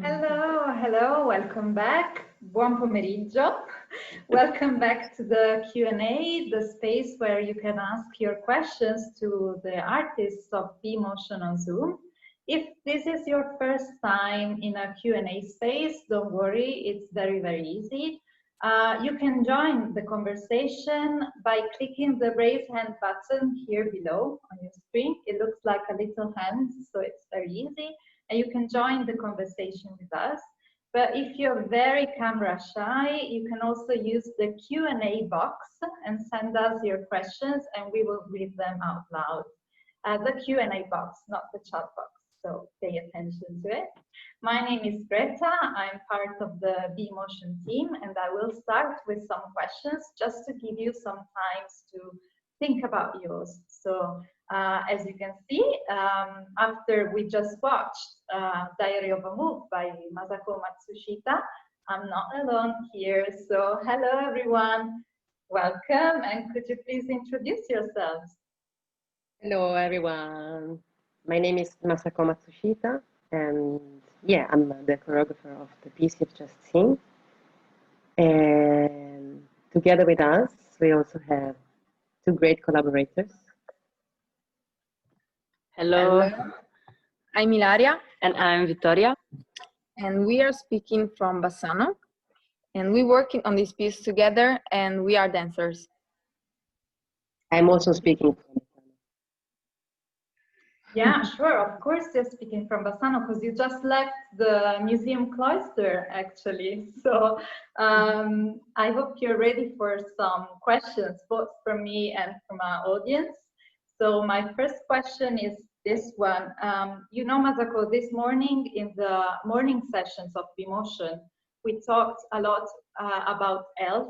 Hello, hello, welcome back. Buon pomeriggio. Welcome back to the Q&A, the space where you can ask your questions to the artists of B.Motion On Zoom. If this is your first time in a Q&A space, don't worry, it's very, very easy. You can join the conversation by clicking the raise hand button here below on your screen. It looks like a little hand, so it's very easy. And you can join the conversation with us. But if you're very camera shy, you can also use the Q&A box and send us your questions and we will read them out loud. The Q&A box, not the chat box, so pay attention to it. My name is Greta, I'm part of the B.Motion team and I will start with some questions just to give you some time to think about yours. So as you can see, after we just watched Diary of a Move by Masako Matsushita, I'm not alone here. So hello everyone, welcome, and could you please introduce yourselves? Hello everyone, my name is Masako Matsushita and yeah, I'm the choreographer of the piece you've just seen. And together with us, we also have two great collaborators. Hello, I'm Ilaria. And I'm Vittoria. And we are speaking from Bassano. And we're working on this piece together and we are dancers. I'm also speaking from Bassano. Yeah, sure, of course you're speaking from Bassano because you just left the museum cloister actually. So I hope you're ready for some questions, both from me and from our audience. So my first question is this one. You know, Masako, this morning in the morning sessions of B.Motion, we talked a lot about ELF.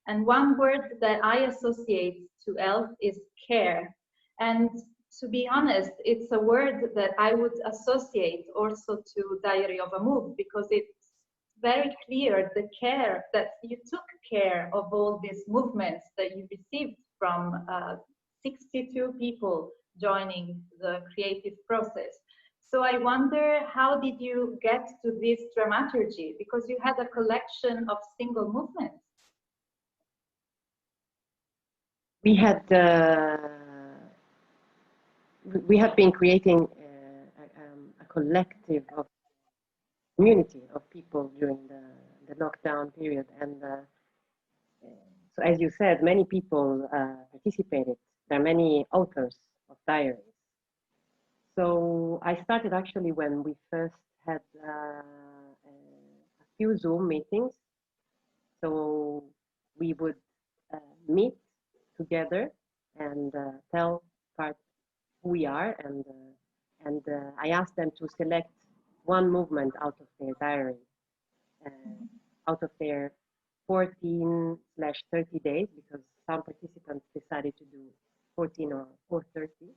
And one word that I associate to ELF is care. And to be honest, it's a word that I would associate also to Diary of a Move because it's very clear the care that you took care of all these movements that you received from 62 people joining the creative process. So I wonder, how did you get to this dramaturgy? Because you had a collection of single movements. We have been creating a collective of community of people during the lockdown period. And so as you said, many people participated. There are many authors of diaries. So I started actually when we first had a few Zoom meetings. So we would meet together and tell part who we are, and I asked them to select one movement out of their diary, out of their 14/30 days, because some participants decided to do 14 or 30.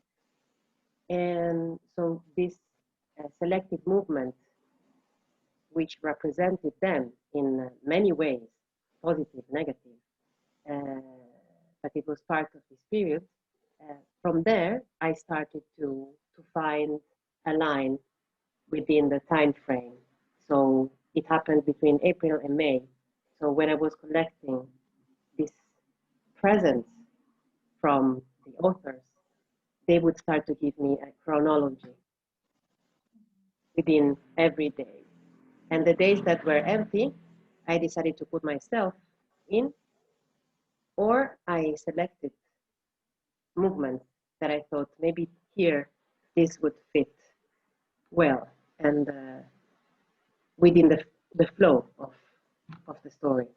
And so this selected movement, which represented them in many ways, positive, negative, but it was part of this period. From there, I started to find a line within the time frame. So it happened between April and May. So when I was collecting this presence from the authors, they would start to give me a chronology within every day. And the days that were empty, I decided to put myself in, or I selected movements that I thought maybe here this would fit well and within the flow of the story.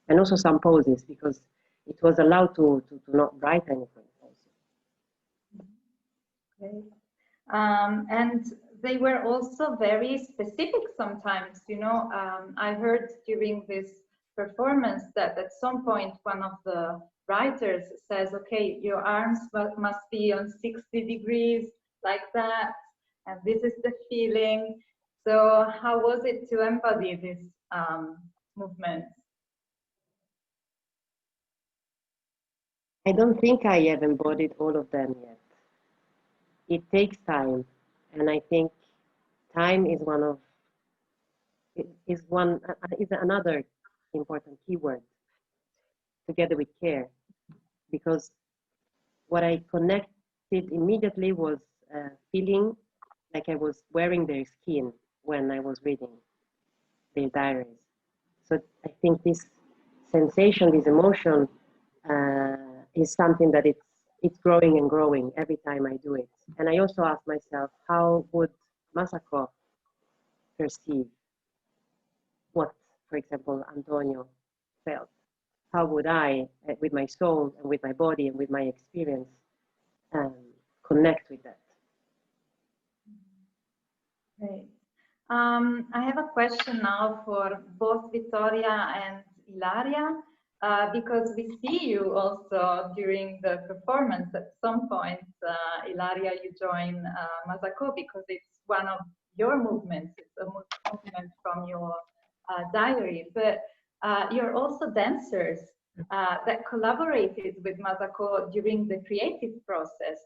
And also some poses, because it was allowed to not write anything also. Okay. And they were also very specific sometimes, you know. I heard during this performance that at some point one of the writers says, okay, your arms must be on 60 degrees like that, and this is the feeling. So how was it to embody this movement? I don't think I have embodied all of them yet. It takes time, and I think time is one of is another important keyword, together with care, because what I connected immediately was feeling like I was wearing their skin when I was reading their diaries. So I think this sensation, this emotion, is something that it's growing and growing every time I do it. And I also ask myself, how would Masako perceive what, for example, Antonio felt? How would I, with my soul and with my body and with my experience, connect with that? Great. I have a question now for both Vittoria and Ilaria, because we see you also during the performance. At some point, Ilaria, you join Masako because it's one of your movements. It's a movement from your diary, but you're also dancers that collaborated with Masako during the creative process.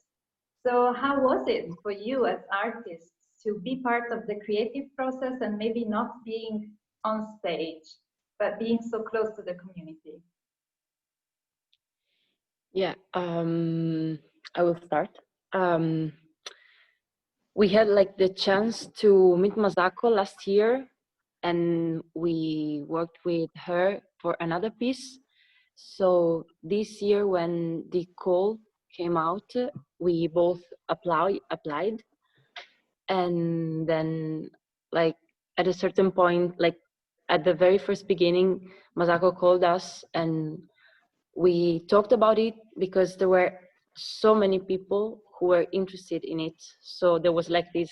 So how was it for you as artists to be part of the creative process and maybe not being on stage, but being so close to the community? Yeah, I will start. We had like the chance to meet Masako last year, and we worked with her for another piece. So this year, when the call came out, we both applied, and then like at a certain point, like at the very first beginning, Masako called us and we talked about it because there were so many people who were interested in it. So there was like this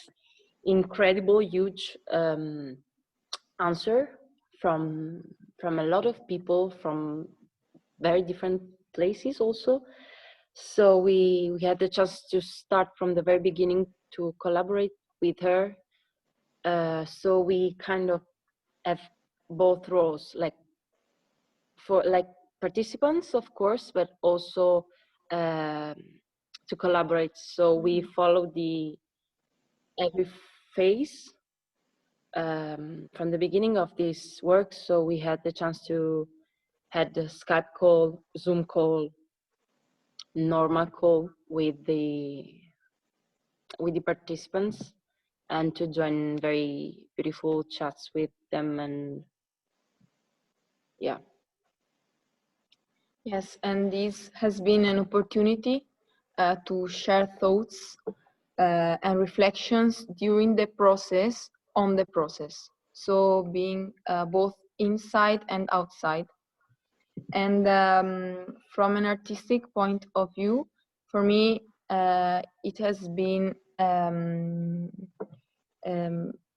incredible, huge answer from a lot of people from very different places also. So we had the chance to start from the very beginning to collaborate with her. So we kind of have both roles, like for like participants, of course, but also to collaborate. So we follow every phase from the beginning of this work. So we had the chance to had the Skype call, Zoom call, normal call with the participants, and to join very beautiful chats with them. And yeah. Yes, and this has been an opportunity to share thoughts and reflections during the process, on the process. So being both inside and outside. And from an artistic point of view, for me, it has been,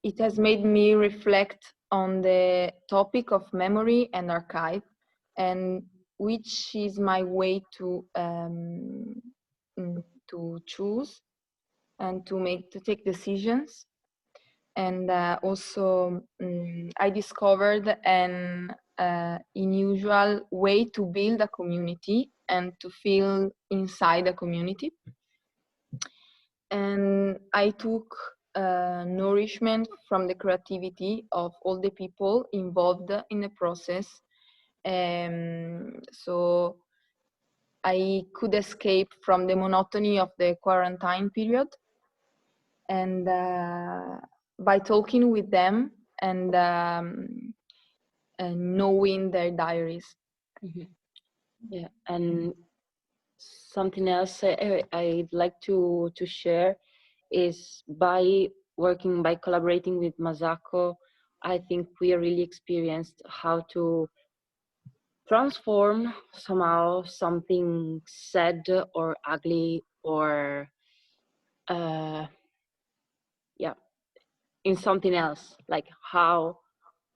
it has made me reflect on the topic of memory and archive, and which is my way to choose and to take decisions. And also I discovered an unusual way to build a community and to feel inside a community. And I took nourishment from the creativity of all the people involved in the process. So I could escape from the monotony of the quarantine period, and by talking with them and knowing their diaries. Mm-hmm. Yeah, and something else I'd like to share is by collaborating with Masako, I think we really experienced how to transform somehow something sad or ugly or yeah, in something else, like how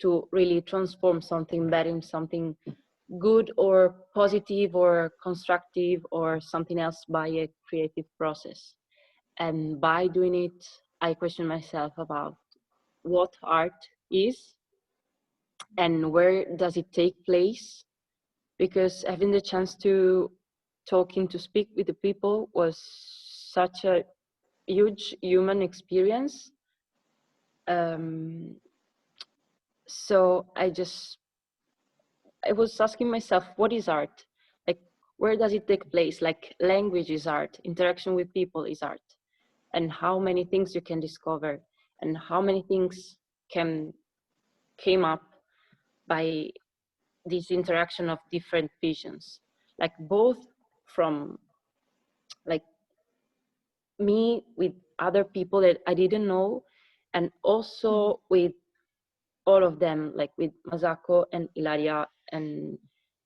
to really transform something bad in something good or positive or constructive or something else by a creative process. And by doing it, I question myself about what art is and where does it take place, because having the chance to speak with the people was such a huge human experience. So I was asking myself, what is art? Like, where does it take place? Like, language is art, interaction with people is art, and how many things you can discover, and how many things came up by this interaction of different visions, like both from like me with other people that I didn't know, and also with all of them, like with Masako and Ilaria and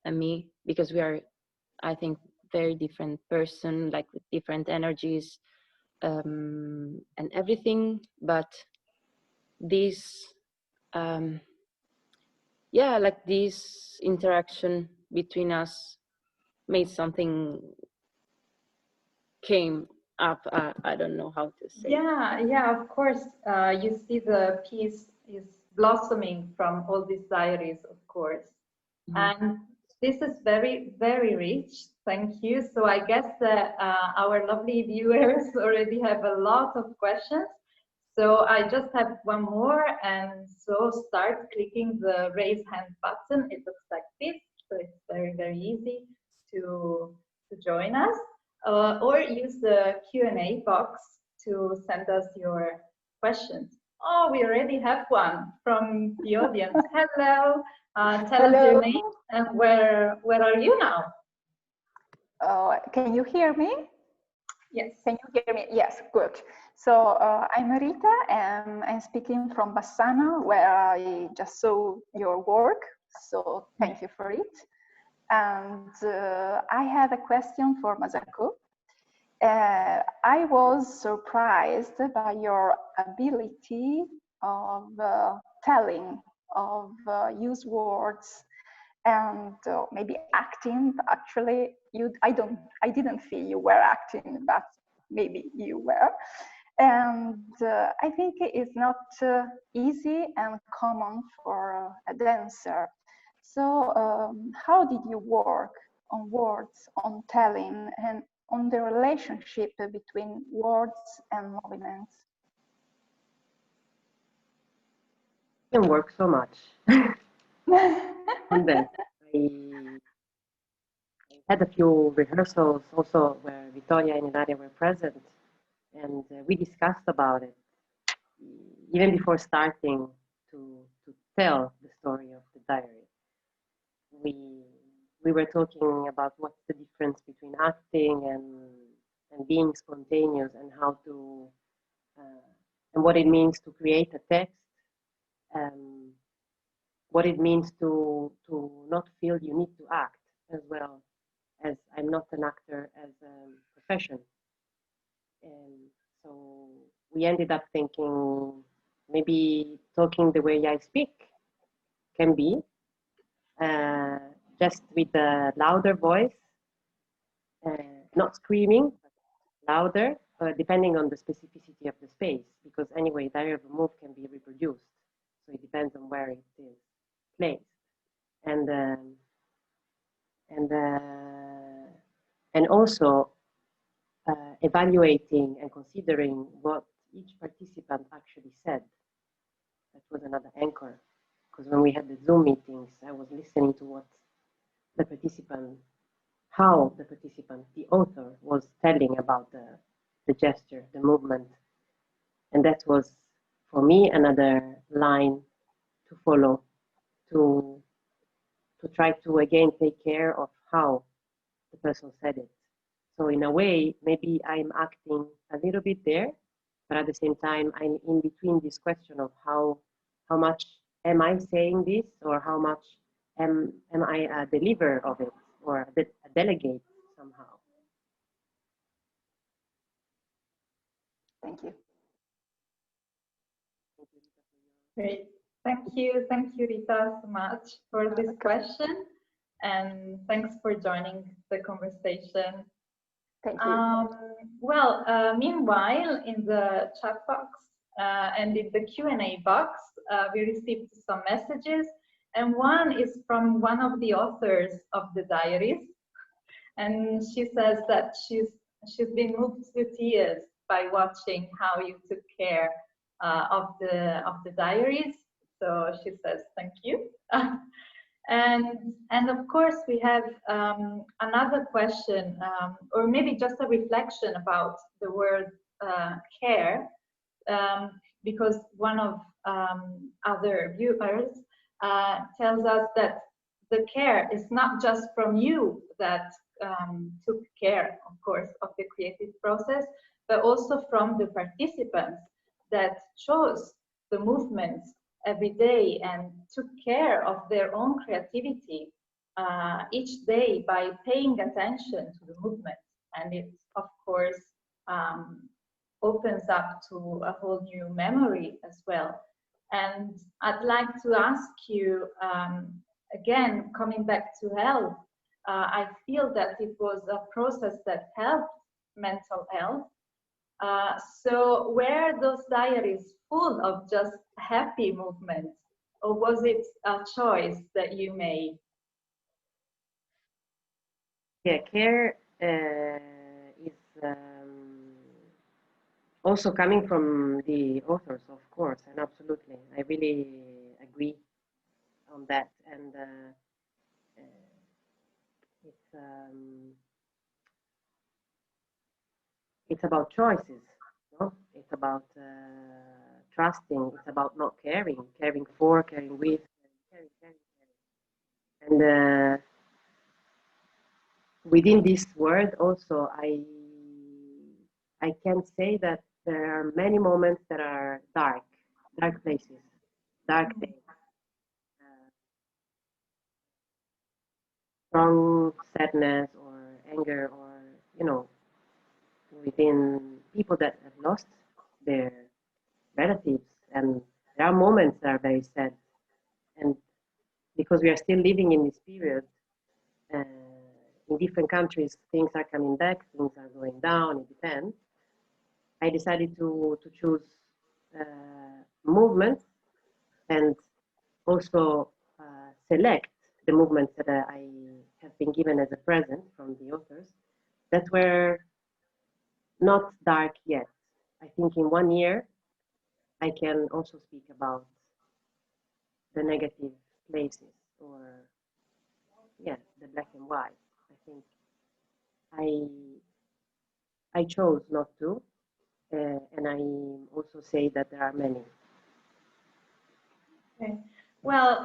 me, because we are, I think, very different person, like with different energies and everything. But this, yeah, like this interaction between us made something came up. I don't know how to say. Yeah, of course. You see the piece is blossoming from all these diaries, of course. And this is very, very rich. Thank you. So I guess that our lovely viewers already have a lot of questions. So I just have one more, and so start clicking the raise hand button. It looks like this, so it's very, very easy to join us. Or use the Q&A box to send us your questions. Oh, we already have one from the audience. Hello, tell us your name and where are you now? Can you hear me? Yes. Can you hear me? Yes, good. So I'm Rita and I'm speaking from Bassano, where I just saw your work. So thank you for it. And I have a question for Masako. I was surprised by your ability of telling, of use words, and maybe acting. Actually, I didn't feel you were acting, but maybe you were. And I think it's not easy and common for a dancer. So how did you work on words, on telling, and on the relationship between words and movements? I can work so much on that. I had a few rehearsals also where Vittoria and Ilaria were present, and we discussed about it even before starting to tell the story of the diary. We were talking about what's the difference between acting and being spontaneous, and how to and what it means to create a text, what it means to not feel you need to act, as well as I'm not an actor as a profession. And so we ended up thinking maybe talking the way I speak can be just with a louder voice, not screaming, but louder, depending on the specificity of the space, because anyway, Diary of a Move can be reproduced. So it depends on where it is placed. And also evaluating and considering what each participant actually said. That was another anchor, because when we had the Zoom meetings, I was listening to what the participant, how the participant, the author, was telling about the gesture, the movement. And that was, for me, another line to follow, to try to, again, take care of how the person said it. So in a way, maybe I'm acting a little bit there, but at the same time, I'm in between this question of how much am I saying this, or how much am I a deliverer of it, or a delegate somehow. Thank you. Great. Thank you, Rita, so much for this question, and thanks for joining the conversation. Thank you. Meanwhile, in the chat box and in the Q&A box, we received some messages, and one is from one of the authors of the diaries, and she says that she's been moved to tears by watching how you took care of the diaries. So she says thank you. And of course, we have another question, or maybe just a reflection about the word care, because one of other viewers tells us that the care is not just from you that took care, of course, of the creative process, but also from the participants that chose the movements every day and took care of their own creativity each day by paying attention to the movement. And it, of course, opens up to a whole new memory as well. And I'd like to ask you, again, coming back to health, I feel that it was a process that helped mental health. So were those diaries full of just happy movements, or was it a choice that you made? Yeah, care is also coming from the authors, of course, and absolutely. I really agree on that. And it's about choices, no? It's about trusting, it's about not caring, caring for, caring with, caring. And within this word also, I can say that there are many moments that are dark places, dark days, strong sadness or anger, or, you know, within people that have lost their relatives. And there are moments that are very sad. And because we are still living in this period, in different countries, things are coming back, things are going down, it depends. I decided to choose movements and also select the movements that I have been given as a present from the authors that were not dark yet. I think in 1 year, I can also speak about the negative places, or, yeah, the black and white. I think I chose not to, and I also say that there are many. Okay. Well,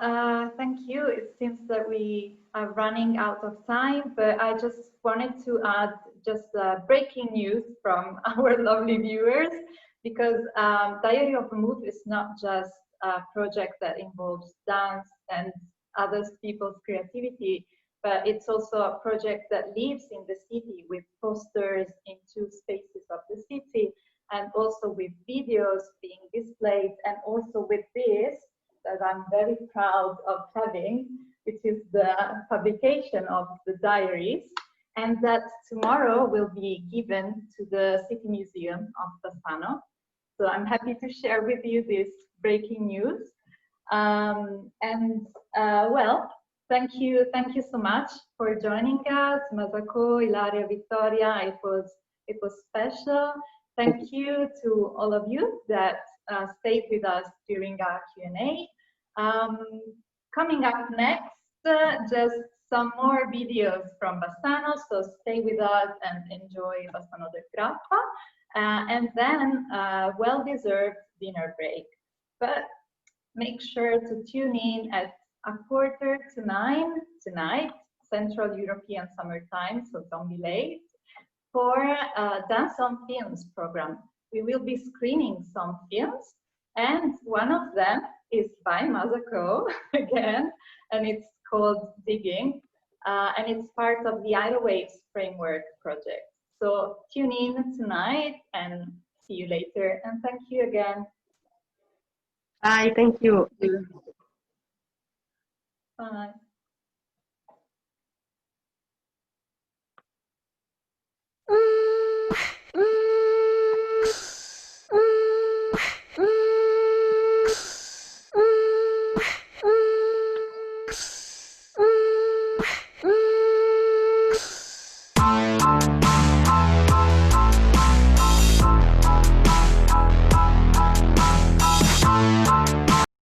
thank you. It seems that we are running out of time, but I just wanted to add just breaking news from our lovely viewers, because Diary of a Mood is not just a project that involves dance and other people's creativity, but it's also a project that lives in the city with posters in 2 spaces of the city, and also with videos being displayed, and also with this that I'm very proud of having, which is the publication of the diaries, and that tomorrow will be given to the City Museum of Bassano. So I'm happy to share with you this breaking news. Well, thank you so much for joining us, Masako, Ilaria, Vittoria. It was special. Thank you to all of you that stayed with us during our Q&A. Coming up next, just some more videos from Bassano, so stay with us and enjoy Bassano del Grappa, and then well-deserved dinner break. But make sure to tune in at 8:45 tonight, Central European Summer Time, so don't be late, for Dance on Films program. We will be screening some films, and one of them is by Masako again, and it's called Digging, and it's part of the Idle Waves Framework project. So tune in tonight and see you later, and thank you again. Bye, thank you. Bye.